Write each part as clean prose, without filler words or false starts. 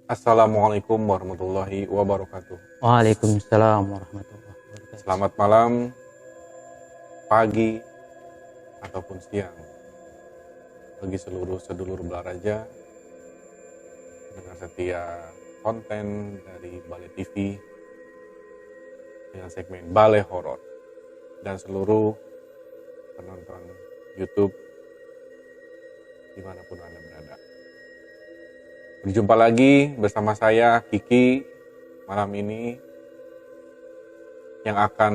Assalamualaikum warahmatullahi wabarakatuh. Waalaikumsalam warahmatullahi wabarakatuh. Selamat malam, pagi, ataupun siang bagi seluruh sedulur Belaraja dengan setia konten dari Balai TV dengan segmen Balai Horor dan seluruh penonton YouTube dimanapun Anda berada. Berjumpa lagi bersama saya Kiki malam ini yang akan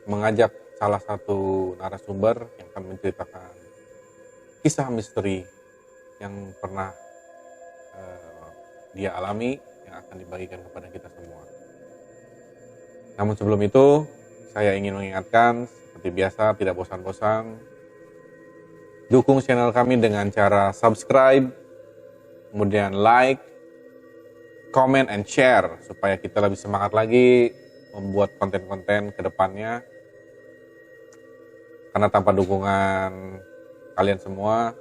mengajak salah satu narasumber yang akan menceritakan kisah misteri yang pernah dia alami yang akan dibagikan kepada kita semua. Namun sebelum itu saya ingin mengingatkan seperti biasa tidak bosan-bosan dukung channel kami dengan cara subscribe, kemudian like, comment, and share supaya kita lebih semangat lagi membuat konten-konten ke depannya. Karena tanpa dukungan kalian semua,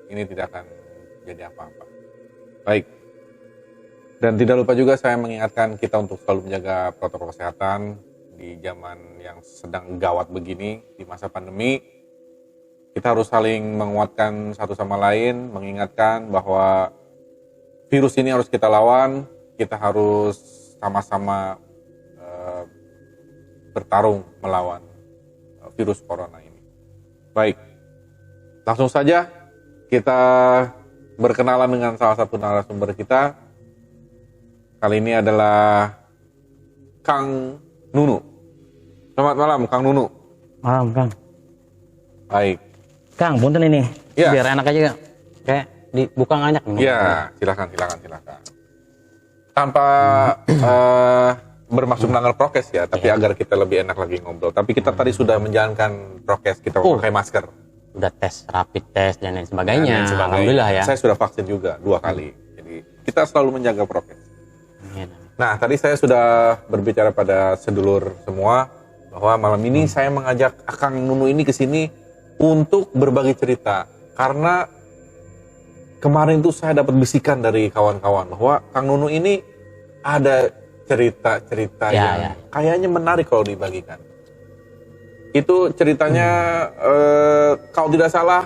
ini tidak akan jadi apa-apa. Baik. Dan tidak lupa juga saya mengingatkan kita untuk selalu menjaga protokol kesehatan di zaman yang sedang gawat begini, di masa pandemi. Kita harus saling menguatkan satu sama lain, mengingatkan bahwa virus ini harus kita lawan, kita harus sama-sama bertarung melawan virus corona ini. Baik, langsung saja kita berkenalan dengan salah satu narasumber kita. Kali ini adalah Kang Nunu. Selamat malam Kang Nunu. Malam Kang. Baik. Kang, punten ini. Ya. Biar enak aja Kang. Kayak dibuka banyak nih. Ya, silakan. Tanpa bermaksud melanggar prokes ya, tapi agar kita lebih enak lagi ngobrol. Tapi kita tadi sudah menjalankan prokes, kita pakai masker. Udah tes, rapid test dan lain sebagainya. Alhamdulillah ya. Saya sudah vaksin juga 2 kali. Jadi kita selalu menjaga prokes. Nah, tadi saya sudah berbicara pada sedulur semua bahwa malam ini saya mengajak Kang Nunu ini ke sini untuk berbagi cerita. Karena kemarin tuh saya dapat bisikan dari kawan-kawan bahwa Kang Nunu ini ada cerita-cerita yang kayaknya menarik kalau dibagikan. Itu ceritanya kalau tidak salah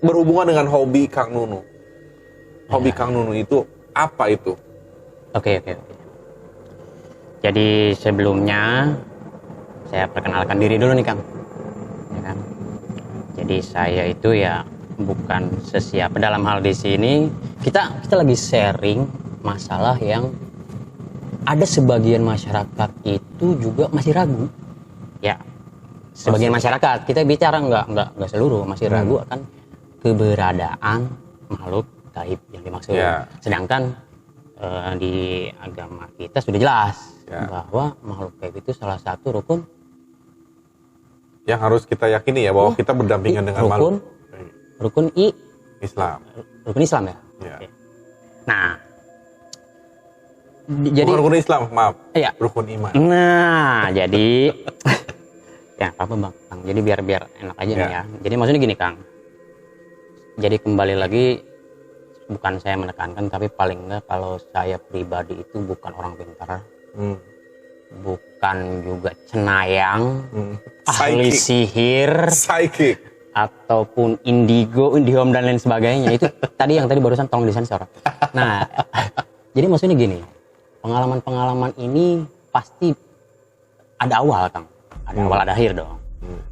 berhubungan dengan hobi Kang Nunu. Hobi Kang Nunu itu apa itu? Oke. Jadi sebelumnya saya perkenalkan diri dulu nih Kang. Ya kan? Jadi saya itu ya bukan sesiapa dalam hal di sini. Kita lagi sharing masalah yang ada sebagian masyarakat itu juga masih ragu. Ya, sebagian masyarakat kita bicara nggak seluruh masih ragu akan keberadaan makhluk gaib yang dimaksud. Sedangkan di agama kita sudah jelas bahwa makhluk gaib itu salah satu rukun yang harus kita yakini ya bahwa kita berdampingan dengan makhluk. Rukun Islam. Rukun Islam ya. Oke. Nah, jadi bukan rukun Islam, maaf. Iya. Rukun iman. Nah, jadi ya apa Bang? Jadi biar enak aja nih ya. Jadi maksudnya gini Kang. Jadi kembali lagi bukan saya menekankan tapi paling enggak kalau saya pribadi itu bukan orang pintar. Bukan juga cenayang, ahli sihir, psychic ataupun indihome dan lain sebagainya. Itu tadi barusan tolong disensor. Nah, jadi maksudnya gini, pengalaman ini pasti ada awal Kang, ada awal ada akhir dong.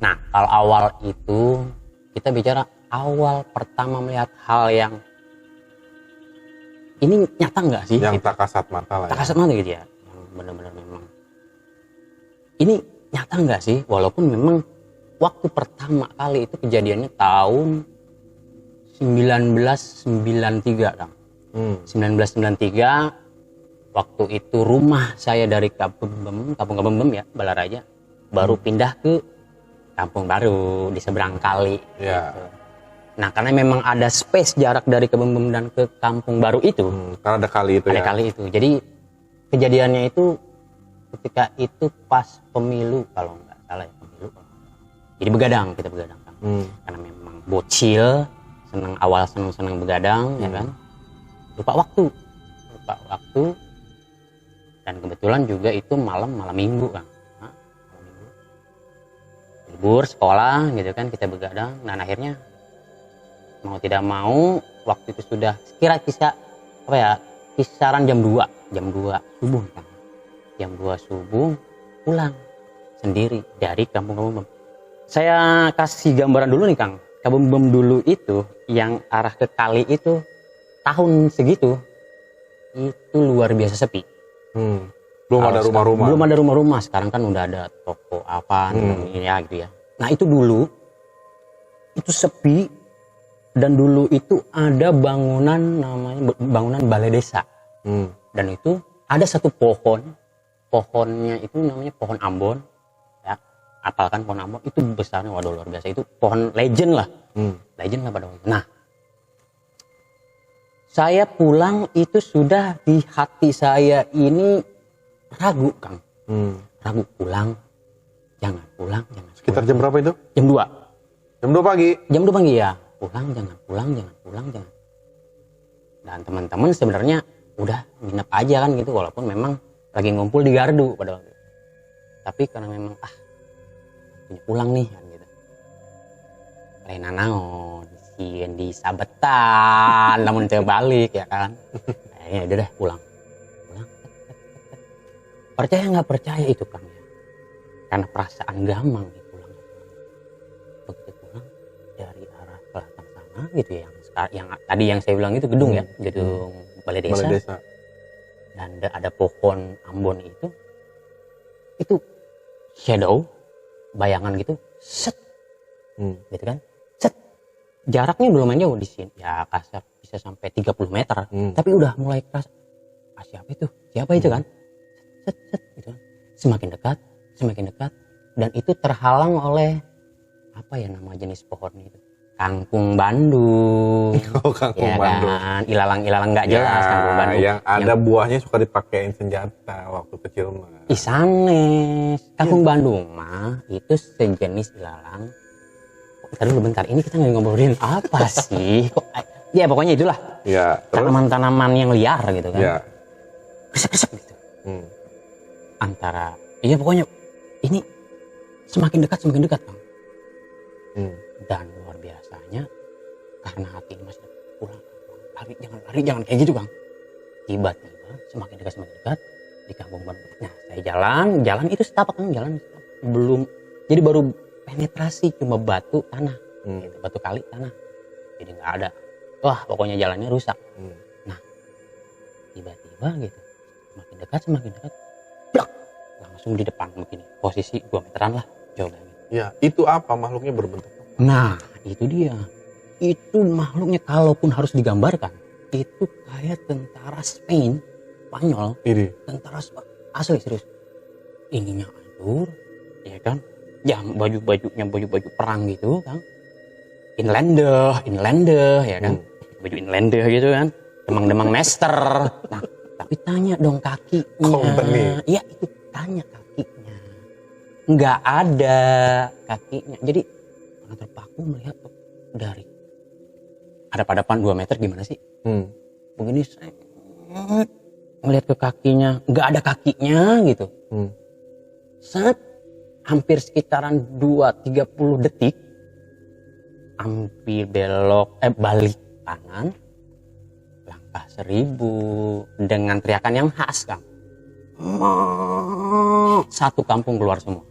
Nah, kalau awal itu kita bicara awal pertama melihat hal yang ini nyata nggak sih? Yang gitu. tak kasat mata lah. Tak kasat mata gitu ya, yang benar-benar memang ini nyata nggak sih? Walaupun memang waktu pertama kali itu kejadiannya tahun 1993 Kang. 1993 waktu itu rumah saya dari Kampung Kabembem ya, Balaraja, baru pindah ke Kampung Baru di seberang kali. Ya. Gitu. Nah, karena memang ada space jarak dari Kabembem dan ke Kampung Baru itu. Karena ada kali itu ada kali itu. Jadi kejadiannya itu ketika itu pas pemilu kalau nggak salah ya pemilu. Jadi kita begadang Kang. Karena memang bocil, awal seneng begadang ya kan. Lupa waktu. beberapa waktu, dan kebetulan juga itu malam minggu Kang. Malam minggu. Libur sekolah gitu kan, kita begadang, dan akhirnya mau tidak mau waktu itu sudah kisaran jam 2 subuh kan. Jam 2 subuh pulang sendiri dari Kampung Kabumbem. Saya kasih gambaran dulu nih Kang. Kabumbem dulu itu yang arah ke kali itu tahun segitu itu luar biasa sepi. Belum ada rumah-rumah. Belum ada rumah-rumah. Sekarang kan udah ada toko apa ya gitu ya. Nah itu dulu itu sepi, dan dulu itu ada bangunan namanya bangunan balai desa. Dan itu ada satu pohonnya itu namanya pohon Ambon. Ya, apalkan pohon Ambon itu besarnya waduh luar biasa. Itu pohon legend lah. Legend lah pada waktu itu. Nah, saya pulang itu sudah di hati saya ini ragu Kang. Ragu pulang, jangan pulang. Sekitar jam berapa itu? Jam 2. Jam 2 pagi? Jam 2 pagi ya. Pulang, jangan pulang. Dan teman-teman sebenarnya udah nginep aja kan gitu, walaupun memang lagi ngumpul di gardu pada waktu itu. Tapi karena memang punya pulang nih kan gitu. Lena naon, sieun di sabetan, namun teu balik ya kan. Ya udah deh pulang. Percaya nggak percaya itu Kang ya. Karena perasaan gamang gitu pulang. Begitu pulang dari arah selatan sana gitu ya, yang tadi yang saya bilang itu gedung ya, gedung balai desa. Dan ada pohon Ambon itu shadow, bayangan gitu, set, gitu kan, set. Jaraknya belum jauh di sini, ya kasar bisa sampai 30 meter, tapi udah mulai kerasa, siapa itu kan, set, gitu kan. Semakin dekat, dan itu terhalang oleh apa ya nama jenis pohon itu, kangkung Bandung. Oh, kangkung ya Bandung. Kan? Ilalang nggak jelas Ya, kangkung Bandung. Yang ada buahnya suka dipakein senjata waktu kecil mah. Isanes, kangkung Bandung mah itu sejenis ilalang. Tadi dulu bentar, ini kita ngobrolin apa sih? Ya pokoknya itulah. Ya, tanaman-tanaman yang liar gitu kan. Ya. Krisek gitu. Pokoknya ini semakin dekat Kang. Dan luar biasanya karena hati ini masih pulang, lari jangan kayak gitu Kang. Tiba-tiba semakin dekat di Kampung Bandung. Nah saya jalan itu setapak Kang, jalan belum, jadi baru penetrasi cuma batu tanah, gitu, batu kali tanah, jadi nggak ada. Wah pokoknya jalannya rusak. Nah tiba-tiba gitu semakin dekat, blak, langsung di depan begini, posisi 2 meteran lah jauhnya. Ya, itu apa makhluknya berbentuk? Nah, itu dia. Itu makhluknya kalaupun harus digambarkan, itu kayak tentara Spanyol. Ini. Tentara asli serius. Ininya hancur, ya kan? Ya baju-bajunya baju perang gitu, kan? Inlander, ya kan? Baju Inlander gitu kan? Demang-demang master. Nah, tapi tanya dong kakinya. Company. Iya, itu tanya kakinya. Nggak ada kakinya. Jadi terpaku melihat dari hadap-hadapan 2 meter gimana sih? Begini saya ngelihat ke kakinya, nggak ada kakinya gitu. Saat hampir sekitaran 2-30 detik, hampir balik kanan, langkah 1000 dengan teriakan yang khas Kang. Satu kampung keluar semua.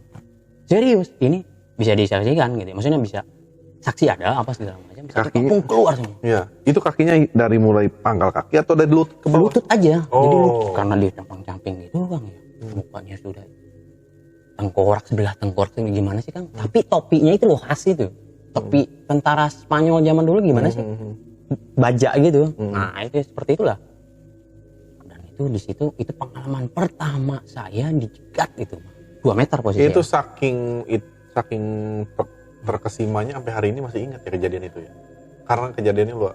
Serius, ini bisa disaksikan gitu. Maksudnya bisa saksi ada apa segala macam. Satu kampung keluar semua. Iya. Itu kakinya dari mulai pangkal kaki atau dari lutut ke bawah? Lutut aja. Oh. Jadi lutut karena dia camping-camping gitu Kang ya. Mukanya sudah sebelah tengkorak gimana sih Kang? Tapi topinya itu loh khas itu. Topi tentara Spanyol zaman dulu gimana sih? Baja gitu. Nah, itu seperti itulah. Dan itu di situ itu pengalaman pertama saya dijegat itu. 2 meter posisinya. Itu saking terkesimanya sampai hari ini masih ingat ya kejadian itu ya. Karena kejadiannya luar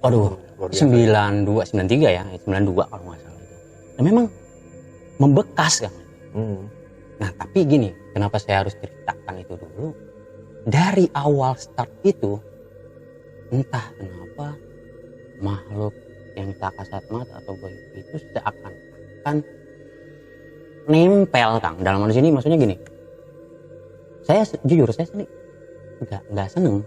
biasa. 92, 93 ya, 92 kalau nggak salah itu. Dan memang membekas Kang. Nah tapi gini, kenapa saya harus ceritakan itu dulu? Dari awal start itu, entah kenapa makhluk yang tak kasat mata atau gaib itu seakan-akan nempel Kang. Dalam hal sini maksudnya gini, saya jujur saya sendiri nggak seneng,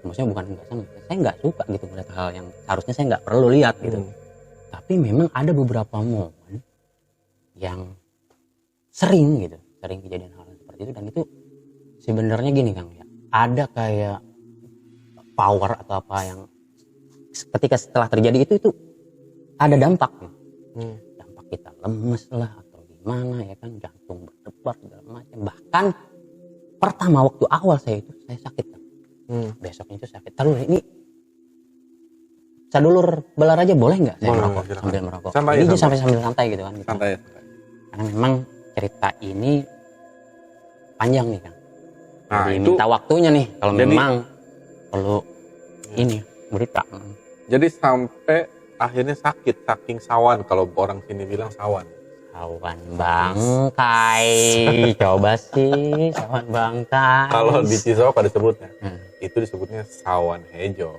maksudnya bukan nggak seneng, saya nggak suka gitu melihat hal yang harusnya saya nggak perlu lihat gitu. Tapi memang ada beberapa momen yang sering kejadian hal seperti itu, dan itu sebenarnya gini Kang ya, ada kayak power atau apa yang ketika setelah terjadi itu ada dampaknya. Dampak kita lemes lah atau gimana ya kan, jantung berdebar segala macam. Bahkan pertama waktu awal saya sakit kan. Besoknya itu sakit. Taruh ini sadulur belar aja boleh nggak saya merokok sambil merokok? Ini sampai sambil santai gitu kan. Gitu. Santai. Karena memang cerita ini panjang nih Kang. Nah, jadi itu minta waktunya nih kalau memang perlu ini berita. Jadi sampai akhirnya sakit saking sawan, kalau orang sini bilang sawan. Sawan bangkai. Coba sih sawan bangkai. Kalau di Cisoa pada sebutnya, itu disebutnya sawan hejo.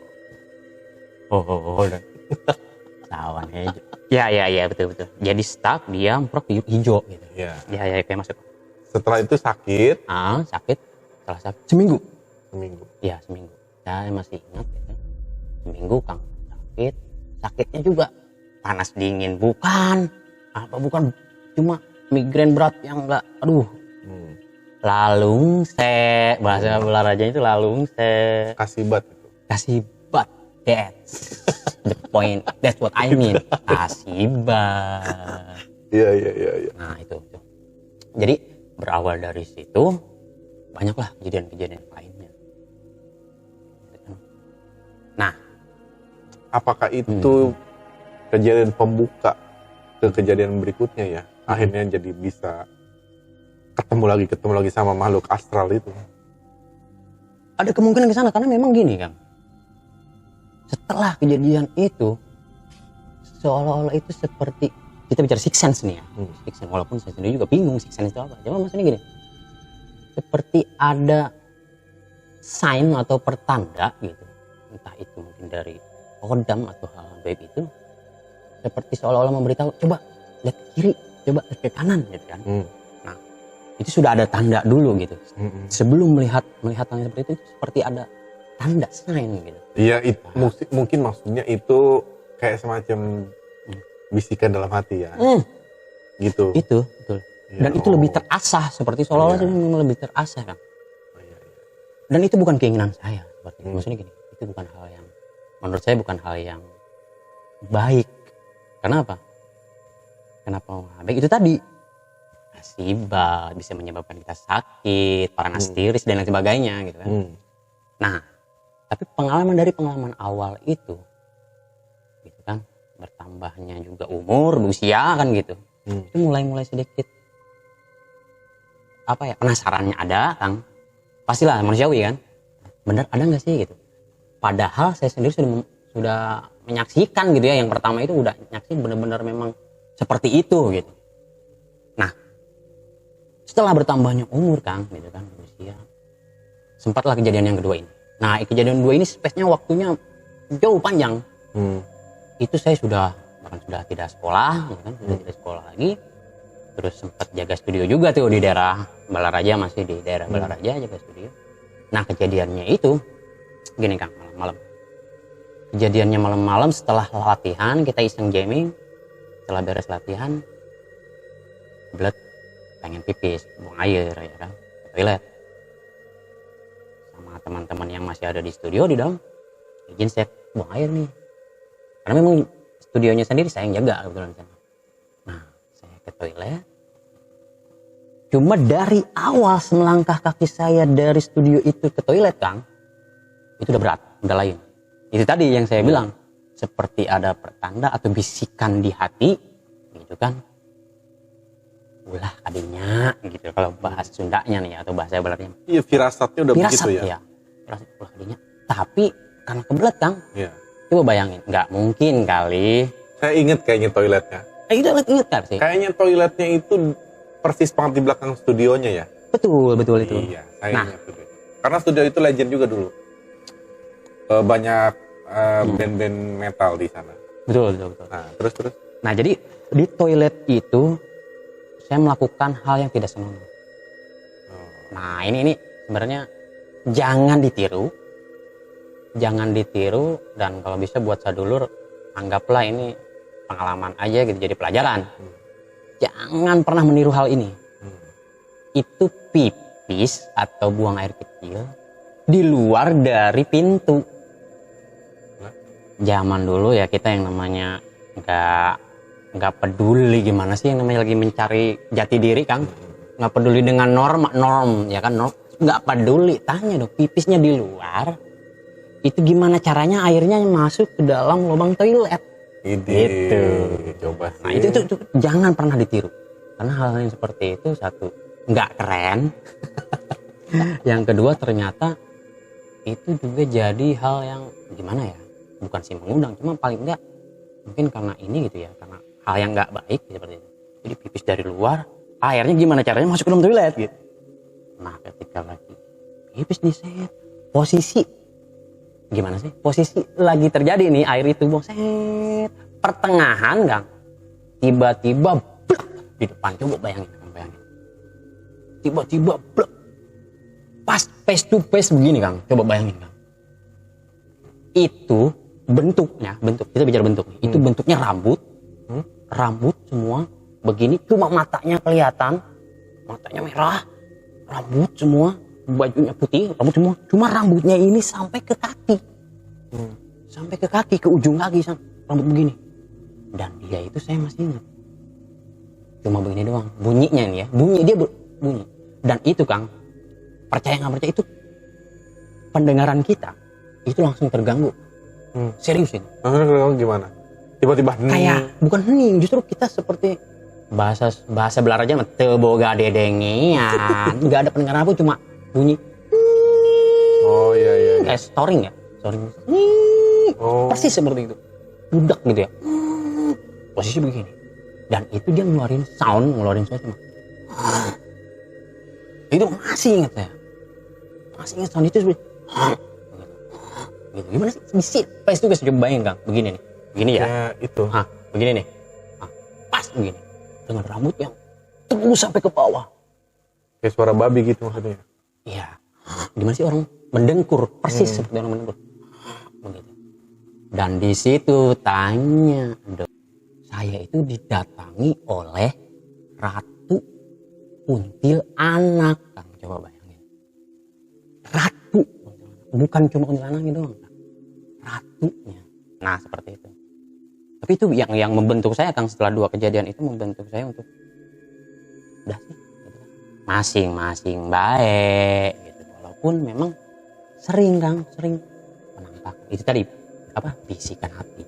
Sawan hejo. Ya betul. Jadi stuck dia memprok hijau gitu. Ya kayak masuk. Setelah itu sakit. Sakit. Setelah sakit seminggu. Ya seminggu. Saya masih ingat ya. Seminggu Kang sakit. Sakitnya juga panas dingin bukan. Bukan cuma migrain berat yang enggak lalungse, bahasa olahraga itu lalungse. Kasibat itu. Kasibat. That's the point. That's what I mean. Kasibat. Iya. Nah, itu. Jadi berawal dari situ banyaklah kejadian-kejadian lainnya. Nah, apakah itu kejadian pembuka ke kejadian berikutnya ya? Akhirnya jadi bisa ketemu lagi sama makhluk astral itu. Ada kemungkinan ke sana karena memang gini Kang. Setelah kejadian itu seolah-olah itu seperti kita bicara six sense nih ya. Six sense, walaupun saya sendiri juga bingung six sense itu apa. Cuma maksudnya gini. Seperti ada sign atau pertanda gitu. Entah itu mungkin dari kodam atau hal gaib itu, seperti seolah-olah memberitahu, coba lihat ke kiri, coba lihat ke kanan gitu kan. Nah, itu sudah ada tanda dulu gitu. Sebelum melihat hal seperti itu seperti ada tanda sign gitu. Iya, mungkin maksudnya itu kayak semacam bisikan dalam hati ya. Gitu. Itu betul. Dan itu lebih terasah, seperti seolah-olah lebih terasah kan. Dan itu bukan keinginan saya seperti itu. Maksudnya gini, itu bukan hal yang menurut saya bukan hal yang baik. Kenapa? Kenapa baik? Itu tadi kasibat bisa menyebabkan kita sakit, paranastiris dan lain sebagainya gitu kan. Nah, tapi pengalaman awal itu gitu kan, bertambahnya juga umur, usia kan gitu. Itu mulai sedikit penasarannya ada Kang. Pastilah manusiawi kan. Benar ada nggak sih gitu. Padahal saya sendiri sudah menyaksikan gitu ya, yang pertama itu udah nyaksiin benar-benar memang seperti itu gitu. Nah, setelah bertambahnya umur Kang gitu kan, usia, sempatlah kejadian yang kedua ini. Nah, kejadian kedua ini space-nya waktunya jauh panjang. Itu saya sudah tidak sekolah gitu kan, sudah tidak sekolah lagi. Terus sempat jaga studio juga tuh di daerah Balaraja, masih di daerah Balaraja jaga studio. Nah, kejadiannya itu gini Kang, malam-malam. Kejadiannya malam-malam setelah latihan, kita iseng jamming. Setelah beres latihan, pengen pipis, buang air ya kan, ke toilet. Sama teman-teman yang masih ada di studio di dalam, izin saya buang air nih. Karena memang studionya sendiri saya yang jaga kebetulan sana. Nah, saya ke toilet. Cuma dari awal selangkah kaki saya dari studio itu ke toilet Kang, itu udah berat, udah lain. Itu tadi yang saya bilang, seperti ada pertanda atau bisikan di hati, gitu kan. Ulah kadinya, gitu kalau bahasa Sundanya nih atau bahasa Balatnya. Iya, firasatnya udah begitu ya. Iya, firasat ulah kadinya. Tapi karena kebelet Kang, Iya. Coba bayangin, nggak mungkin kali. Saya inget kayaknya toiletnya. Itu inget kan sih? Kayaknya toiletnya itu persis banget di belakang studionya ya. Betul itu. Iya, saya ingat itu. Karena studio itu legend juga dulu. Banyak band-band metal di sana. Betul. Nah, terus. Nah, jadi di toilet itu saya melakukan hal yang tidak senonoh. Nah, ini sebenarnya jangan ditiru. Jangan ditiru, dan kalau bisa buat sadulur anggaplah ini pengalaman aja gitu, jadi pelajaran. Jangan pernah meniru hal ini. Itu pipis atau buang air kecil di luar dari pintu. Zaman dulu ya kita yang namanya nggak peduli gimana sih, yang namanya lagi mencari jati diri, Kang. Nggak peduli dengan norm ya kan, nggak peduli. Tanya dong, pipisnya di luar itu gimana caranya airnya masuk ke dalam lubang toilet. Gitu. Coba sih. Nah itu jangan pernah ditiru, karena hal yang seperti itu, satu, nggak keren. Yang kedua, ternyata itu juga jadi hal yang gimana ya, bukan sih mengundang, cuma paling enggak mungkin karena ini gitu ya, karena hal yang nggak baik seperti itu. Jadi pipis dari luar, airnya gimana caranya masuk ke dalam toilet gitu. Nah ketika lagi pipis di set, posisi gimana sih, posisi lagi terjadi nih, air itu set pertengahan, Kang, tiba-tiba blek di depan. Coba bayangin, tiba-tiba blek pas face to face begini, Kang. Coba bayangin, Kang. Itu bentuk kita bicara bentuk, itu bentuknya rambut semua begini, cuma matanya kelihatan, matanya merah, rambut semua, bajunya putih, rambut semua, cuma rambutnya ini sampai ke kaki, sampai ke kaki, ke ujung kaki, rambut begini. Dan dia itu saya masih ingat, cuma begini doang, bunyinya ini ya, bunyi. Dan itu, Kang, percaya nggak percaya, itu pendengaran kita itu langsung terganggu. Serius ini. Langsung gimana? Tiba-tiba kayak bukan hening, justru kita seperti bahasa Belaraja mah teu boga dedengian. Nggak ada pendengaran apa, cuma bunyi. Oh iya. Kayak storing. Persis seperti itu. Budak gitu ya. Posisi begini. Dan itu dia ngeluarin sound cuma. Itu masih ingat saya. Masih ingat sound itu seperti gitu. Gimana sih? Bisa face to face, coba bayangin, Kang. Begini nih. Begini ya. Itu. Begini nih. Pas begini. Dengan rambut yang tembus sampai ke bawah. Kayak suara babi gitu maksudnya. Iya. Gimana sih orang mendengkur, persis seperti orang mendengkur. Begitu. Dan di situ tanya, saya itu didatangi oleh Ratu Kuntilanak, Kang. Coba bayangin. Ratu, bukan cuma kuntilanaknya doang, Kang. Ratunya. Nah seperti itu. Tapi itu yang membentuk saya, Kang, setelah 2 kejadian itu membentuk saya untuk udah sih, gitu. Masing-masing baik gitu. Walaupun memang sering, Kang, menampak itu tadi bisikan hati.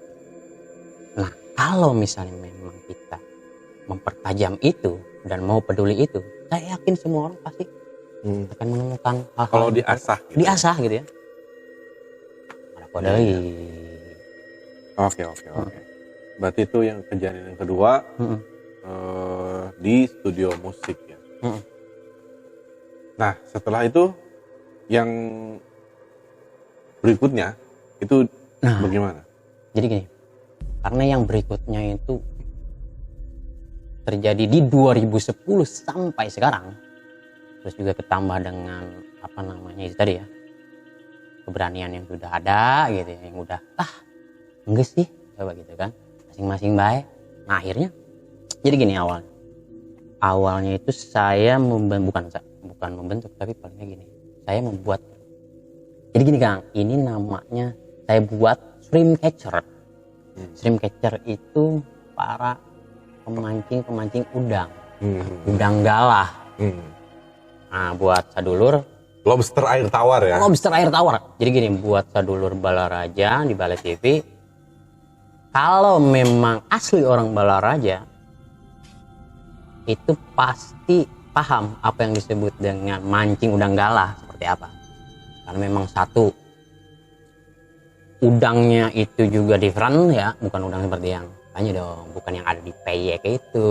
Nah kalau misalnya memang kita mempertajam itu dan mau peduli itu, saya yakin semua orang pasti akan menemukan hal-hal kalau diasah gitu ya. Ada kode. Oke. Berarti itu yang kejadian yang kedua di studio musik ya. Nah setelah itu yang berikutnya itu bagaimana? Jadi gini, karena yang berikutnya itu terjadi di 2010 sampai sekarang, terus juga ketambah dengan itu tadi ya, keberanian yang sudah ada gitu ya, yang udah enggak sih, coba gitu kan, masing-masing baik. Nah akhirnya jadi gini, awalnya itu saya bukan membentuk, tapi palingnya gini, saya membuat. Jadi gini, Kang, ini namanya saya buat shrimp catcher. Shrimp catcher itu para pemancing udang, udang galah. Nah buat sadulur, lobster air tawar ya. Lobster air tawar. Jadi gini, buat sadulur Balaraja di Balai TV, kalau memang asli orang Balaraja itu pasti paham apa yang disebut dengan mancing udang galah seperti apa. Karena memang satu, udangnya itu juga different ya, bukan udang seperti yang tanya dong, bukan yang ada di peyek itu.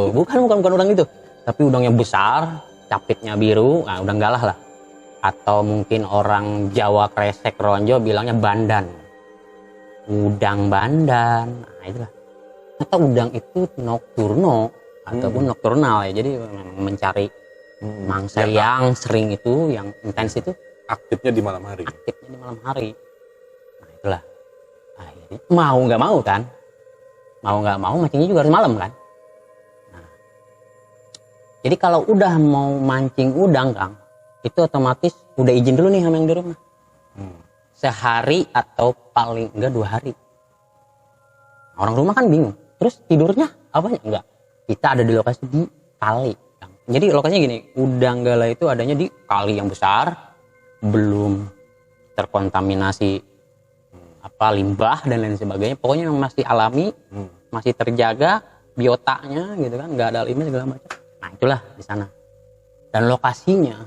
bukan udang itu, tapi udangnya besar, capitnya biru, nah udang galah lah. Atau mungkin orang Jawa Kresek Ronjo bilangnya bandan. udang bandan, nah itulah. Atau udang itu nocturno ataupun nokturnal ya, jadi memang mencari mangsa yang sering itu, yang intens itu Aktifnya di malam hari. aktifnya di malam hari. Nah itulah, akhirnya mau nggak mau mancingnya juga harus malam kan. Nah, jadi kalau udah mau mancing udang Kang, itu otomatis udah izin dulu nih sama yang di rumah. Sehari atau paling enggak 2 hari. Orang rumah kan bingung. Terus tidurnya apanya? Enggak. Kita ada di lokasi di kali. Jadi lokasinya gini, udang gala itu adanya di kali yang besar, belum terkontaminasi limbah dan lain sebagainya. Pokoknya masih alami, masih terjaga biotanya gitu kan, nggak ada limbah segala macam. Nah itulah di sana. Dan lokasinya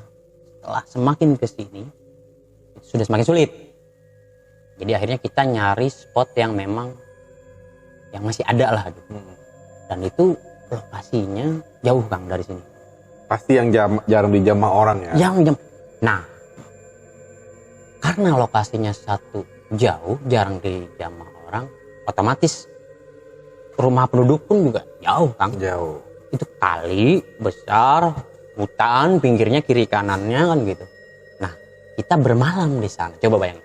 setelah semakin ke sini sudah semakin sulit. Jadi akhirnya kita nyari spot yang memang yang masih ada lah gitu. Dan itu lokasinya jauh Kang dari sini. Pasti yang jarang dijamah orang ya. Nah, karena lokasinya satu jauh, jarang dijamah orang, otomatis rumah penduduk pun juga jauh Kang. Jauh. Itu kali besar, hutan, pinggirnya kiri kanannya kan gitu. Nah, kita bermalam di sana. Coba bayangin.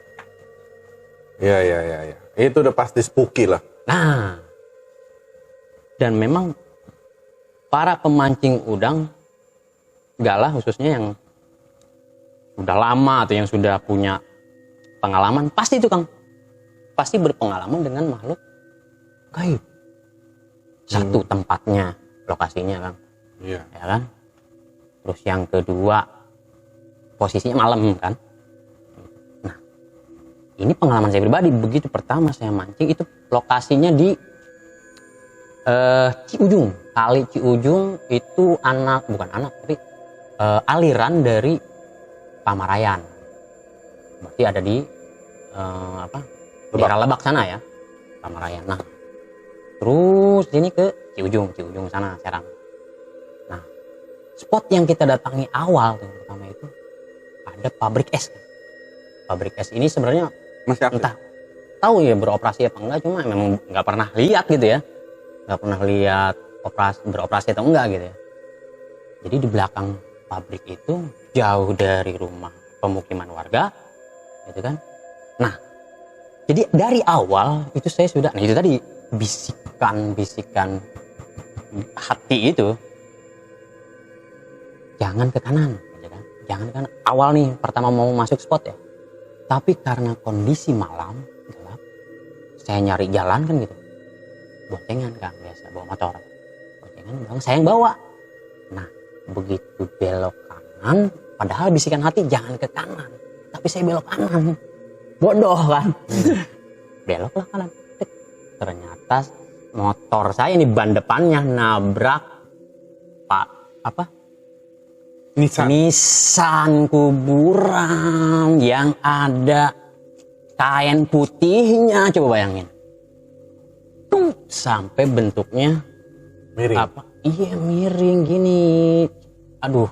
Iya. Itu udah pasti spooky lah. Nah, dan memang para pemancing udang galah khususnya yang sudah lama atau yang sudah punya pengalaman, pasti itu Kang, pasti berpengalaman dengan makhluk gaib. Satu, tempatnya, lokasinya Kang, ya kan. Terus yang kedua, posisinya malam kan. Nah, ini pengalaman saya pribadi. Begitu pertama saya mancing itu lokasinya di Ciujung, kali Ciujung itu tapi aliran dari Pamarayan. Berarti ada di daerah Lebak sana ya, Pamarayan. Nah, terus ini ke Ciujung sana Serang. Nah, spot yang kita datangi awal yang pertama itu ada pabrik es. Pabrik es ini sebenarnya masih aktif. Entah tahu ya beroperasi apa enggak, cuma memang nggak pernah lihat gitu ya. Nggak pernah lihat beroperasi atau enggak gitu ya. Jadi di belakang pabrik itu jauh dari rumah pemukiman warga gitu kan. Nah, jadi dari awal itu saya sudah, nah itu tadi bisikan hati itu, jangan ke kanan gitu kan. Jangan ke kanan. Awal nih pertama mau masuk spot ya. Tapi karena kondisi malam gelap, saya nyari jalan kan gitu. Boncengan Kang, biasa bawa motor. Boncengan bang, saya yang bawa. Nah, begitu belok kanan, padahal bisikan hati jangan ke kanan, tapi saya belok kanan. Bodoh kan. Beloklah kanan. Ternyata motor saya ini ban depannya nabrak Nissan kuburan yang ada kain putihnya, coba bayangin. Sampai bentuknya miring. Iya miring gini. Aduh,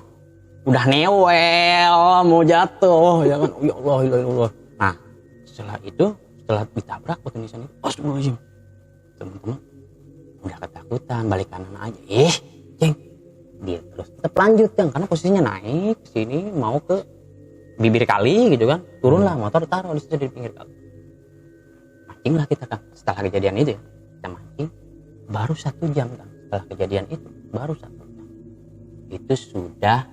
udah newel mau jatuh ya kan. Ya Allah. Nah, setelah ditabrak waktu Nissan itu, astagfirullahaladzim. Teman-teman udah ketakutan, balik kanan aja. Ceng. Dia terus tetap lanjut kan, karena posisinya naik ke sini mau ke bibir kali gitu kan. Turunlah motor, taruh di situ di pinggir kali. Mancinglah kita kan setelah kejadian itu ya. Kita mancing baru 1 jam kan setelah kejadian itu, baru 1 jam itu sudah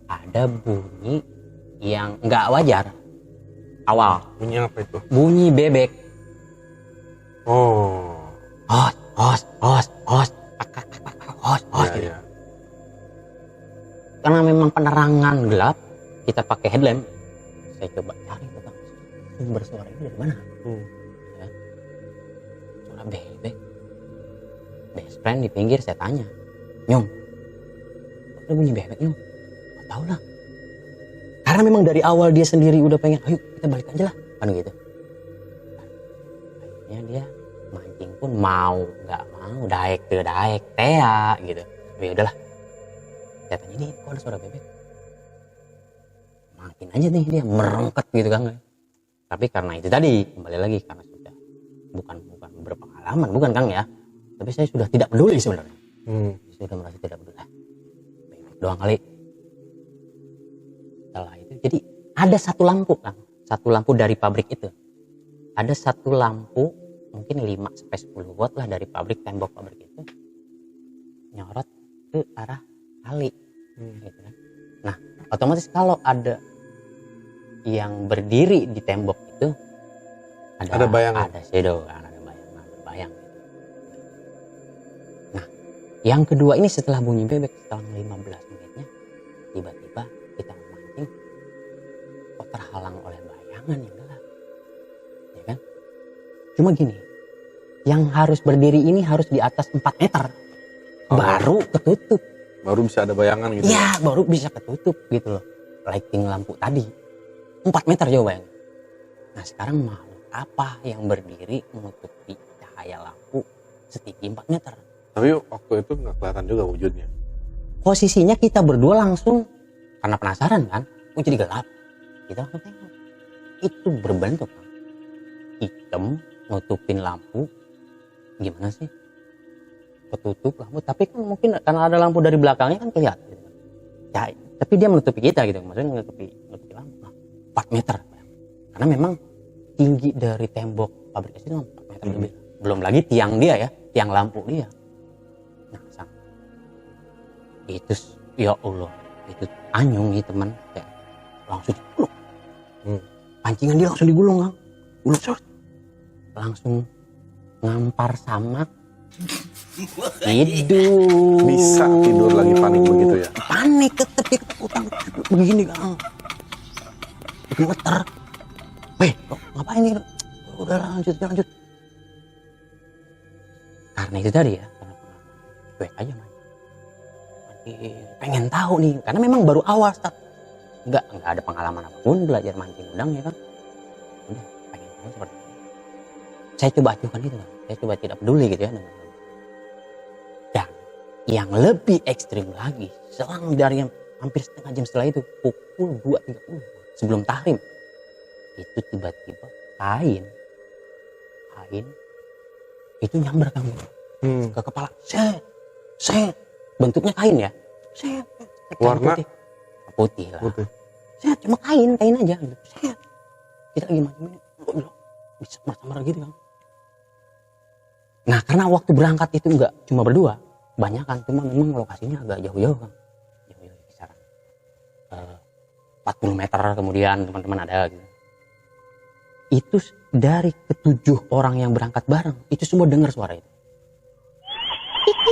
ada bunyi yang nggak wajar awal. Bunyi apa itu? Bunyi bebek. Hos gitu. Karena memang penerangan gelap, kita pakai headlamp. Saya coba cari sumber suara ini dari mana. Suara bebek. Best friend di pinggir, saya tanya, Nyong, ada bunyi bebek Nyong? Gak tau lah. Karena memang dari awal dia sendiri udah pengen, ayo kita balik aja lah, kan gitu. Akhirnya dia mancing pun mau nggak mau, daek tea gitu. Ya udahlah. Saya tanya, ini kok ada suara bebek? Makin aja nih dia merengket gitu kan. Tapi karena itu tadi, kembali lagi karena sudah bukan berpengalaman, bukan Kang ya. Tapi saya sudah tidak peduli sebenarnya. Sudah merasa tidak peduli. Bebek doang kali. Setelah itu jadi ada satu lampu Kang. Satu lampu dari pabrik itu. Ada satu lampu mungkin 5-10 watt lah dari pabrik, tembok pabrik itu nyorot ke arah kali. Gitu kan. Nah, otomatis kalau ada yang berdiri di tembok itu ada bayangan, ada shadow kan, ada bayang gitu. Nah, yang kedua ini setelah bunyi bebek setelah 15 menitnya tiba-tiba kita memancing kok terhalang oleh bayangan yang gelap, ya kan? Cuma gini, yang harus berdiri ini harus di atas 4 meter baru ketutup, baru bisa ada bayangan gitu. Ya baru bisa ketutup gitu loh, lighting lampu tadi 4 meter jauh bayang. Nah sekarang makhluk apa yang berdiri menutupi cahaya lampu setinggi 4 meter? Tapi waktu itu nggak kelihatan juga wujudnya. Posisinya kita berdua langsung karena penasaran kan, jadi gelap. Kita langsung tengok. Itu berbentuk kan, hitam, nutupin lampu. Gimana sih? Ketutup lampu, tapi kan mungkin karena ada lampu dari belakangnya kan kelihatan. Gitu. Ya, tapi dia menutupi kita gitu, maksudnya menutupi lampu. Nah, 4 meter. Karena memang tinggi dari tembok pabrik itu 4 meter lebih. Belum lagi tiang dia ya, tiang lampu dia. Nah, itu ya Allah, itu anyung nih teman, kayak langsung digulung. Pancingan dia langsung digulung kan, gulung short, langsung ngampar samak, tidur. Bisa tidur lagi panik begitu ya? Panik tetep dia ketakutan begini kan, gemeter. Weh, ngapain nih? Udah lanjut. Karena itu tadi ya, karena cuek aja pengen tahu nih, karena memang baru awal start, nggak ada pengalaman apapun belajar mancing udang ya kan, udah pengen tahu seperti itu. Saya coba acuhkan itu kan, saya coba tidak peduli gitu ya. Dan yang lebih ekstrim lagi, selang dari hampir setengah jam setelah itu, pukul 2.30 sebelum tahrim, itu tiba-tiba kain itu nyamber kamu ke kepala, set bentuknya kain ya, set warna putih lah, set cuma kain aja gitu, set kita lagi mancing bisa marah gitu kan. Nah karena waktu berangkat itu enggak cuma berdua, banyak kan, cuma memang lokasinya agak jauh-jauh kan, jauh-jauh kisaran 40 meter kemudian teman-teman ada gitu. Itu dari ke-7 orang yang berangkat bareng itu semua dengar suara itu. Itu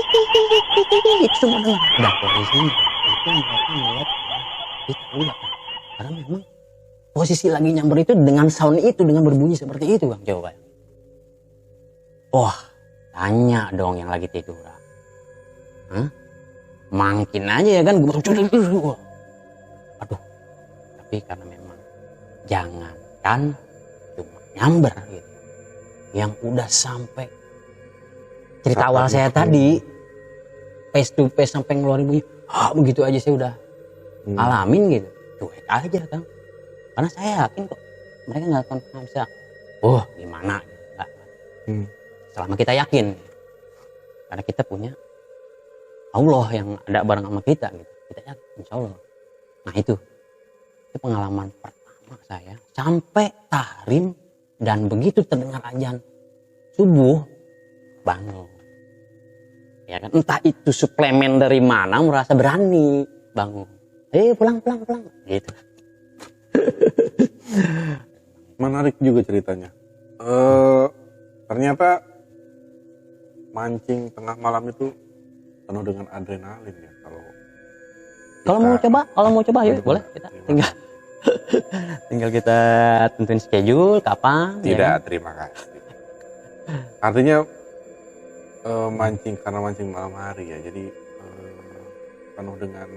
semua dengar. Dan posisinya itu mereka melihat kita lihat kan. Karena memang posisi lagi nyamber itu dengan sound itu, dengan berbunyi seperti itu Bang, coba. Wah, tanya dong yang lagi tidur. Mangkin aja ya kan. Aduh. Tapi karena memang jangankan cuma nyamber gitu, yang udah sampai cerita awal saya tadi face to face sampai ngeluarin bunyi begitu aja saya udah alamin gitu, cuek aja kan, karena saya yakin kok mereka nggak akan bisa gimana gitu. Selama kita yakin, karena kita punya Allah yang ada bareng sama kita gitu, kita yakin insya Allah. Nah itu pengalaman pertama saya sampai tahrim, dan begitu terdengar azan subuh bangun ya kan, entah itu suplemen dari mana merasa berani bangun, pulang gitu. Menarik juga ceritanya. Ternyata mancing tengah malam itu penuh dengan adrenalin ya. Kalau mau coba yuk boleh, kita tinggal kita tentuin schedule kapan. Tidak, ya. Terima kasih. Artinya mancing karena mancing malam hari ya, jadi penuh dengan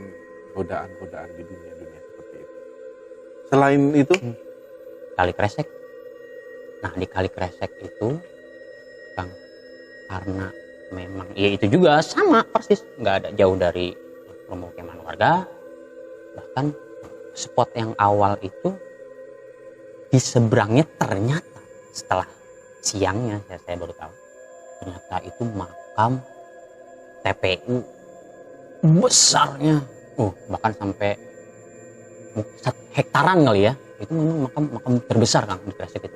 godaan-godaan di dunia seperti itu. Selain itu, Kali Kresek. Nah di Kali Kresek itu, Kang, karena memang ya itu juga sama persis, nggak ada jauh dari pemukiman warga, bahkan spot yang awal itu di seberangnya ternyata setelah siangnya saya baru tahu ternyata itu makam TPU besarnya, bahkan sampai 1 hektaran kali ya. Itu memang makam terbesar Kang di Kresek itu.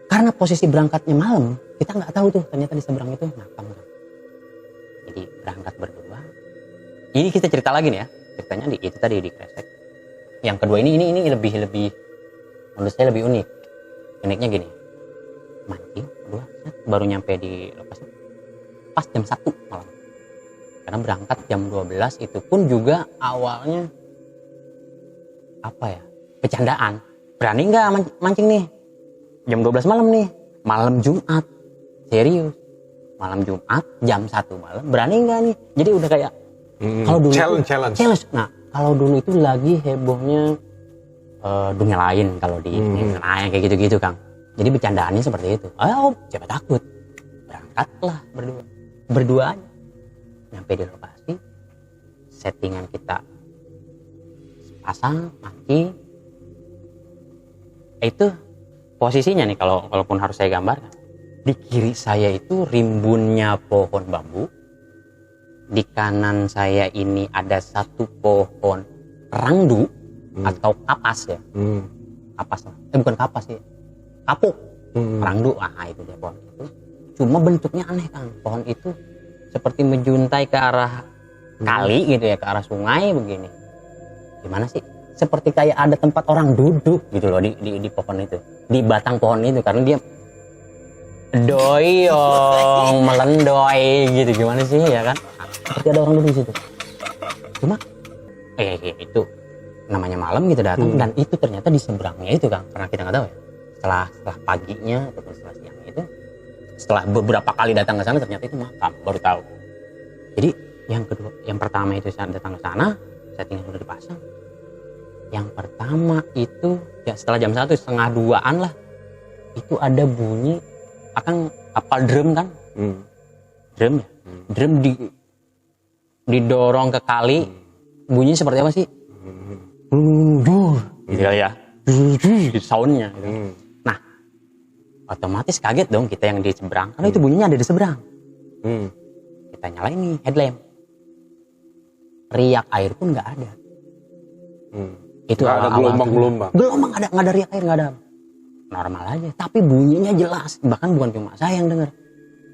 Karena posisi berangkatnya malam, kita nggak tahu tuh ternyata di seberang itu makam Kang. Jadi berangkat berdua. Ini kita cerita lagi nih ya, ceritanya itu tadi di Kresek. Yang kedua ini lebih menurut saya lebih unik. Uniknya gini, mancing berdua baru nyampe di lokasi pas jam 1 malam. Karena berangkat jam 12 itu pun juga awalnya bercandaan. Berani nggak mancing nih? Jam 12 malam nih, malam Jumat. Serius. Malam Jumat jam 1 malam, berani nggak nih? Jadi udah kayak kalau dulu challenge. Nah, kalau dulu itu lagi hebohnya dunia lain kalau di lain kayak gitu-gitu Kang. Jadi bercandaannya seperti itu. Siapa takut? Berangkatlah berdua aja. Nyampe di lokasi, settingan kita pasang, mancing. Itu posisinya nih kalaupun harus saya gambarkan. Di kiri saya itu rimbunnya pohon bambu. Di kanan saya ini ada satu pohon rangdu atau kapas ya. Kapas. Bukan kapas ya. Kapuk. Rangdu. Itu dia pohon itu. Cuma bentuknya aneh Kang. Pohon itu seperti menjuntai ke arah kali gitu ya, ke arah sungai begini. Gimana sih? Seperti kayak ada tempat orang duduk gitu loh di pohon itu, di batang pohon itu, karena dia doyong melendoy gitu. Gimana sih ya kan? Seperti ada orang duduk di situ. Cuma itu namanya malam gitu datang dan itu ternyata di seberangnya itu Kang, karena kita nggak tahu ya. Setelah paginya ataupun setelah siang itu, setelah beberapa kali datang ke sana ternyata itu makam, baru tahu. Jadi yang pertama itu saya datang ke sana, settingnya sudah dipasang. Yang pertama itu ya setelah jam 1 setengah 2-an lah, itu ada bunyi akan kapal drum kan, drum ya, drum didorong ke kali, bunyinya seperti apa sih? Gitu kali ya, soundnya. Gitu. Nah, otomatis kaget dong kita yang di seberang, karena itu bunyinya ada di seberang. Kita nyalain nih headlamp, riak air pun nggak ada. Itu nggak ada gelombang nggak ada riak air, nggak ada, normal aja. Tapi bunyinya jelas, bahkan bukan cuma saya yang dengar,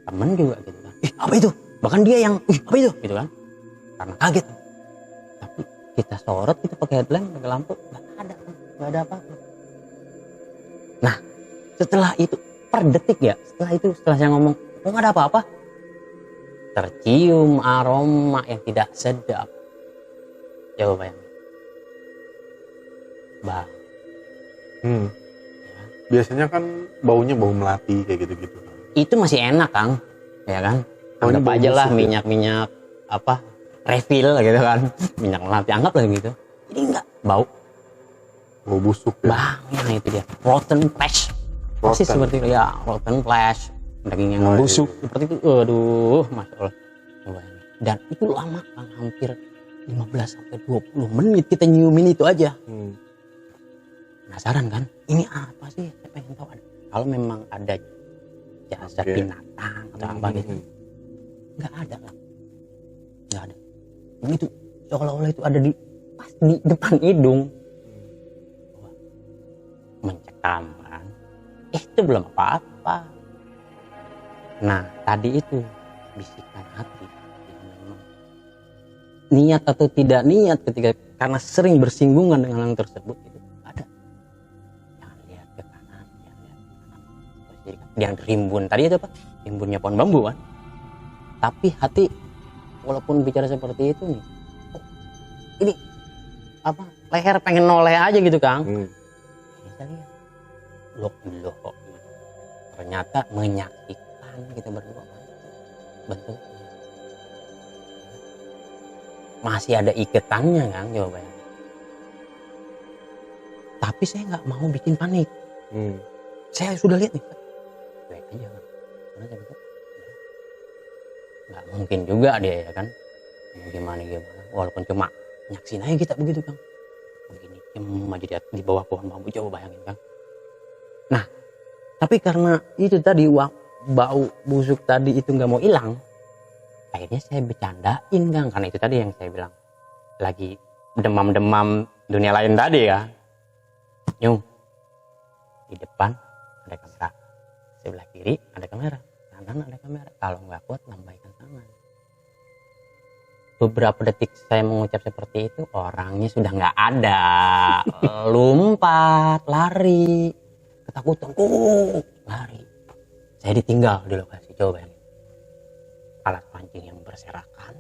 temen juga gitu kan. Apa itu? Bahkan dia yang apa itu gitu kan, karena kaget. Tapi kita sorot, kita pakai headlamp, pakai lampu, nggak ada apa-apa. Nah, setelah itu per detik ya, setelah saya ngomong nggak ada apa-apa, tercium aroma yang tidak sedap. Coba bayangin. Bang. Ya. Biasanya kan baunya bau melati kayak gitu-gitu. Itu masih enak Kang, ya kan? Anggap aja lah minyak refill gitu kan, minyak melati, anggap lah gitu. Jadi enggak bau busuk ya. Bang, itu dia rotten flesh. Pasti seperti itu ya, rotten flesh, daging yang busuk seperti itu. Aduh, masya Allah. Dan itu lama Kang, hampir 15-20 menit kita nyiumin itu aja. Penasaran kan, ini apa sih? Saya pengen tahu. Kalau memang ada jasad binatang atau apa gitu, nggak ada lah, nggak ada. Begitu seolah-olah itu ada pas di depan hidung. Mencekam kan, itu belum apa-apa. Nah tadi itu bisikan hati yang memang niat atau tidak niat ketika karena sering bersinggungan dengan orang tersebut itu ada. Jangan lihat ke kanan, jangan lihat ke kanan. Yang rimbun tadi itu apa? Rimbunnya pohon bambu kan. Tapi hati walaupun bicara seperti itu nih, ini apa? Leher pengen noleh aja gitu Kang. Kita lihat, loh, ternyata menyaksikan kita berdua bentuknya. Masih ada iketannya Kang, coba ya. Tapi saya nggak mau bikin panik. Saya sudah lihat nih, baik aja Kang. Karena saya pikir, nggak mungkin juga dia ya kan, gimana. Walaupun cuma nyaksin aja kita begitu Kang. Begini, cuma aja di bawah pohon bambu, coba bayangin Kang. Nah, Tapi karena itu tadi bau busuk tadi itu nggak mau hilang, akhirnya saya bercandain Kang, karena itu tadi yang saya bilang lagi demam-demam dunia lain tadi ya. Nyung, di depan ada kamera, sebelah kiri ada kamera, kanan ada kamera. Kalau nggak kuat lambaikan tangan. Beberapa detik saya mengucap seperti itu, orangnya sudah nggak ada, lompat, lari, ketakutan, lari. Saya ditinggal di lokasi, coba bayangin. Alat pancing yang berserakan,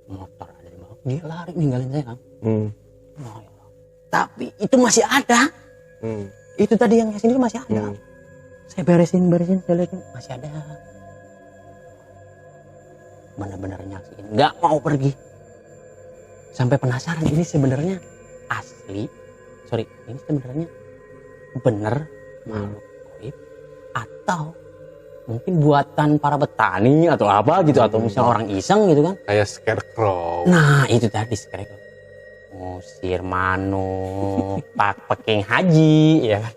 motor ada di bawah, dia lari ninggalin saya Kang. Oh, ya Allah. Tapi itu masih ada. Itu tadi yang sini masih ada. Saya beresin, saya lihat masih ada. Benar-benar nyaksiin, nggak mau pergi. Sampai penasaran ini sebenarnya asli, ini sebenarnya bener makhluk gaib atau mungkin buatan para petani atau apa gitu, atau misalnya orang iseng gitu kan? Kayak scarecrow. Nah itu tadi scarecrow, ngusir manuk, peking haji, ya kan?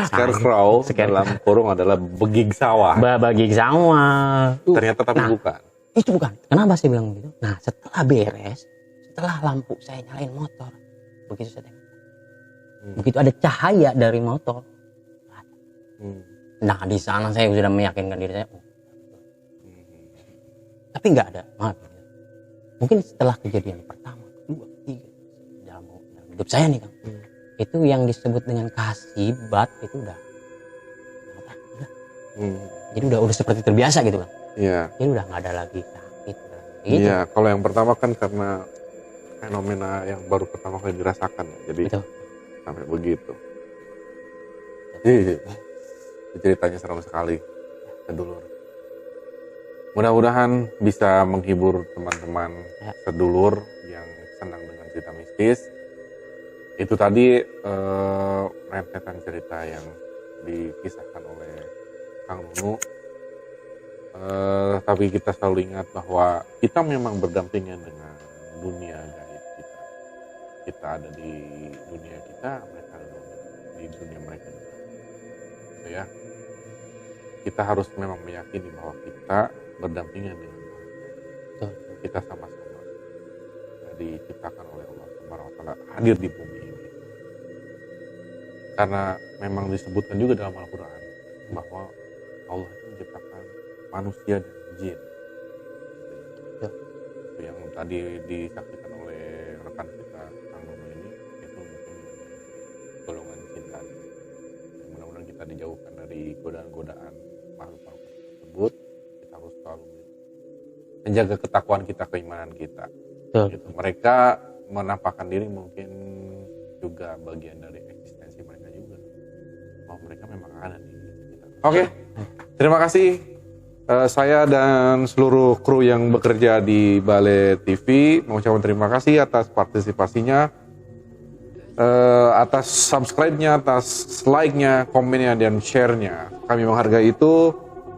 Scarecrow dalam kurung adalah begig sawah. Begig sawah. Ternyata tapi bukan. Itu bukan. Kenapa saya bilang gitu? Nah setelah beres, setelah lampu saya nyalain motor, begitu saya tengok, begitu ada cahaya dari motor, nah di sana saya sudah meyakinkan diri saya, tapi nggak ada. Maaf, mungkin setelah kejadian pertama, kedua, ketiga dalam hidup saya nih Kang, itu yang disebut dengan kasibat itu udah. Jadi udah seperti terbiasa gitu kan. Iya. Jadi udah nggak ada lagi sakit. Iya, kalau yang pertama kan karena fenomena yang baru pertama kali dirasakan, jadi betul. Sampai begitu. Iya. Ceritanya seram sekali, sedulur. Mudah-mudahan bisa menghibur teman-teman sedulur yang senang dengan cerita mistis. Itu tadi rentetan cerita yang dikisahkan oleh Kang Nunu. Tapi kita selalu ingat bahwa kita memang berdampingan dengan dunia gaib kita. Kita ada di dunia kita, mereka ada di dunia mereka. Gitu ya. Kita harus memang meyakini bahwa kita berdampingan dengan Tuhan. Kita sama-sama diciptakan oleh Allah Subhanahu wa taala hadir di bumi ini. Karena memang disebutkan juga dalam Al-Qur'an bahwa Allah itu menciptakan manusia dan jin. Itu yang tadi disaksikan oleh rekan kita Kang Nunu ini, itu mungkin golongan jin tadi. Mudah-mudahan kita dijauhkan dari godaan-godaan makhluk-makhluk tersebut. Kita harus selalu menjaga ketakwaan kita, keimanan kita. Gitu. Mereka menampakkan diri mungkin juga bagian dari eksistensi mereka juga. Bahwa mereka memang ada di kita. Oke. Terima kasih. Saya dan seluruh kru yang bekerja di Bale TV mengucapkan terima kasih atas partisipasinya, atas subscribe-nya, atas like-nya, komen-nya, dan share-nya. Kami menghargai itu.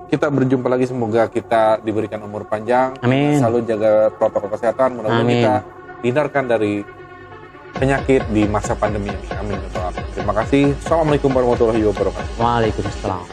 Kita berjumpa lagi, semoga kita diberikan umur panjang. Amin. Selalu jaga protokol kesehatan, mudah-mudahan kita dihindarkan dari penyakit di masa pandemi ini. Amin. Terima kasih. Assalamualaikum warahmatullahi wabarakatuh. Waalaikumsalam.